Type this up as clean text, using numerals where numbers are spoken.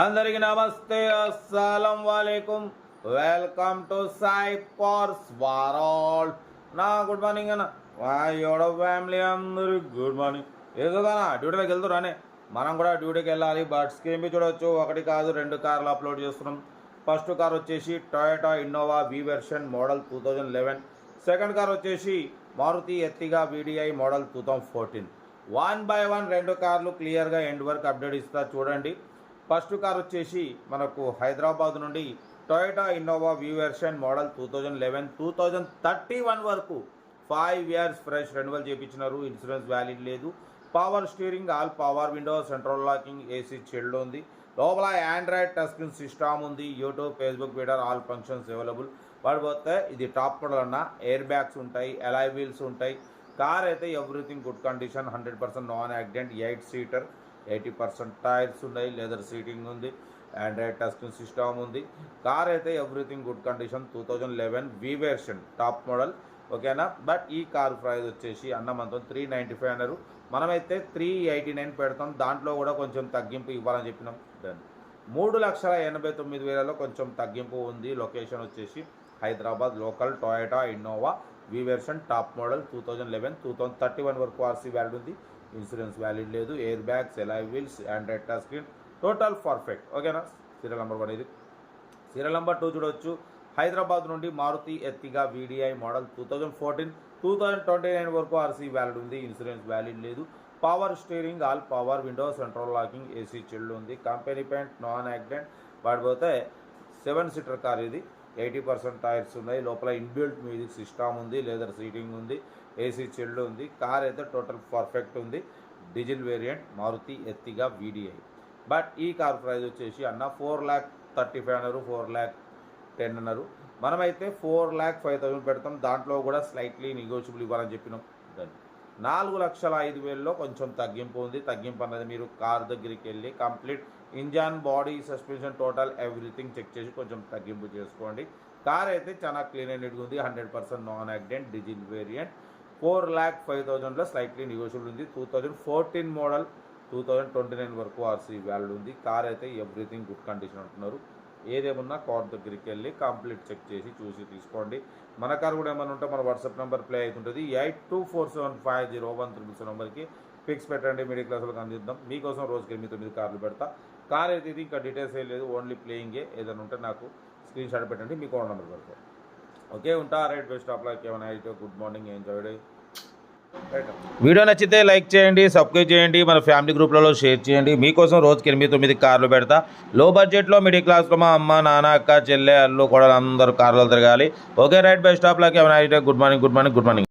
అందరికి నమస్తే, అస్సలం వాలేకుమ్. Welcome to Sai purse world. నా గుడ్ మార్నింగ్ అన్న. వాయోడ ఫ్యామిలీ అందరికి గుడ్ మార్నింగ్. ఏదోనా డ్యూటీలోకి వెళ్తురానే, మనం కూడా డ్యూటీకి వెళ్ళాలి. బట్ స్క్రీన్ మీద చూడవచ్చు, ఒకటి కాదు రెండు కార్లు అప్లోడ్ చేస్తున్నాం. ఫస్ట్ కార్ వచ్చేసి Toyota Innova V version model 2011. Second car వచ్చేసి Maruti Ertiga VDI model 2014. 1 by 1 రెండు కార్లు క్లియర్గా ఎండ్ వరకు అప్డేట్ ఇస్తా చూడండి. ఫస్ట్ కార్ వచ్చేసి మనకు హైదరాబాద్ నుండి Toyota Innova V version model 2011 2031 వరకు 5 years ఫ్రెష్ రెన్యువల్ చేయించినారు. ఇన్సూరెన్స్ వ్యాలిడ్ లేదు. Power steering, all power window, central locking, AC chilled ఉంది. లోపల ఆండ్రాయిడ్ టచ్ స్క్రీన్ సిస్టమ్ ఉంది. YouTube, Facebook, Twitter all functions available. పడిపోతే ఇది టాప్ మోడల్ అన్న. Air bags ఉంటాయి, అలాయ్ వీల్స్ ఉంటాయి. కార్ అయితే everything good condition, 100% non accident, 8 seater, 80% tyres ఉన్నాయి, లెదర్ సీటింగ్ ఉంది, ఆండ్రాయిడ్ టచ్ స్క్రీన్ సిస్టమ్ ఉంది. కార్ అయితే ఎవ్రీథింగ్ గుడ్ కండిషన్, 2011 వి వెర్షన్ టాప్ మోడల్. ఓకేనా. బట్ ఈ కార్ ప్రైస్ వచ్చేసి అన్న మనతో 395 అన్నారు. మనమైతే 389 పెడతాం. దాంట్లో కూడా కొంచెం తగ్గింపు ఇవ్వాలని చెప్పినాం. దెన్ 3,89,000 కొంచెం తగ్గింపు ఉంది. లొకేషన్ వచ్చేసి Hyderabad local Toyota Innova V version top model 2011 2031 వరకు ఆర్సీ వ్యాలిడ్ ఉంది. ఇన్సూరెన్స్ వ్యాలిడ్ లేదు. Air bags, alloy wheels, Android touch screen, total perfect. ఓకేనా. సీరియల్ నెంబర్ 1 ఇది. సీరియల్ నెంబర్ 2 చూడవచ్చు. హైదరాబాద్ నుండి మారుతి ఎర్టిగా వీడిఐ మోడల్ 2014 2029 వరకు ఆర్సీ వ్యాలిడ్ ఉంది. ఇన్సూరెన్స్ వ్యాలిడ్ లేదు. Power steering, all power window, central locking, AC chilled ఉంది. Company paint, non accident. పడిపోతే 7 seater car ఇది. 80% టైర్స్ ఉన్నాయి. లోపల ఇన్బిల్ట్ మ్యూజిక్ సిస్టమ్ ఉంది, లెదర్ సీటింగ్ ఉంది, ఏసీ చిల్డ్ ఉంది. కార్ అయితే టోటల్ పర్ఫెక్ట్ ఉంది. Diesel variant Maruti Ertiga VDI. But ఈ కార్ ప్రైస్ వచ్చేసి అన్న 4,35,000 అన్నారు, 4,10,000 అన్నారు. మనమైతే 4,05,000 పెడతాం. దాంట్లో కూడా స్లైట్లీ నెగోషియబుల్ ఇవ్వాలని చెప్పినాం. దాన్ని 4,05,000లో కొంచెం తగ్గింపు ఉంది. తగ్గింపు అన్నది మీరు కార్ దగ్గరికి వెళ్ళి complete engine, body, suspension, total everything check చేసి కొంచెం తగ్గింపు చేసుకోండి. కార్ అయితే చాలా క్లీన్ అండ్ నీట్గా ఉంది. 100% నాన్ యాక్సిడెంట్, డీజిల్ వేరియంట్. 4,05,000లో స్లైట్లీ నెగోషియబుల్ ఉంది. 2014 మోడల్ 2029 వరకు ఆర్సీ వ్యాలిడ్ ఉంది. కార్ అయితే ఎవ్రీథింగ్ గుడ్ కండిషన్ అంటున్నారు. ఏదేమన్నా కార్ దగ్గరికి వెళ్ళి కంప్లీట్ చెక్ చేసి చూసి తీసుకోండి. మన కార్ కూడా ఏమైనా ఉంటే మన వాట్సాప్ నెంబర్ ప్లే అవుతుంటుంది. 82475013 నెంబర్కి ఫిక్స్ పెట్టండి. మిడిల్ క్లాస్ వాళ్ళకి అందిద్దాం. మీకోసం రోజుకి 8-9 కార్లు పెడతా. కార్ అయితే ఇది ఇంకా డీటెయిల్స్ ఏం లేదు, ఓన్లీ ప్లేయింగే. ఏదైనా ఉంటే నాకు స్క్రీన్ షాట్ పెట్టండి, మీకు ఓన్ నెంబర్ పెడతాను. ఓకే, ఉంటా. Right, best of luck. ఏమైనా అయితే good morning, enjoy day. Video నచ్చితే లైక్ చేయండి, సబ్స్క్రైబ్ చేయండి, మన ఫ్యామిలీ గ్రూప్లలో షేర్ చేయండి. మీకోసం రోజుకి 8-9 కార్లు పెడతా. లో బడ్జెట్లో మిడిల్ క్లాస్లో మా అమ్మ, నాన్న, అక్క, చెల్లె, అల్లు కూడా అందరూ కార్లు తిరగాలి. Okay, right, best of luck. ఏమైనా అయితే గుడ్ మార్నింగ్.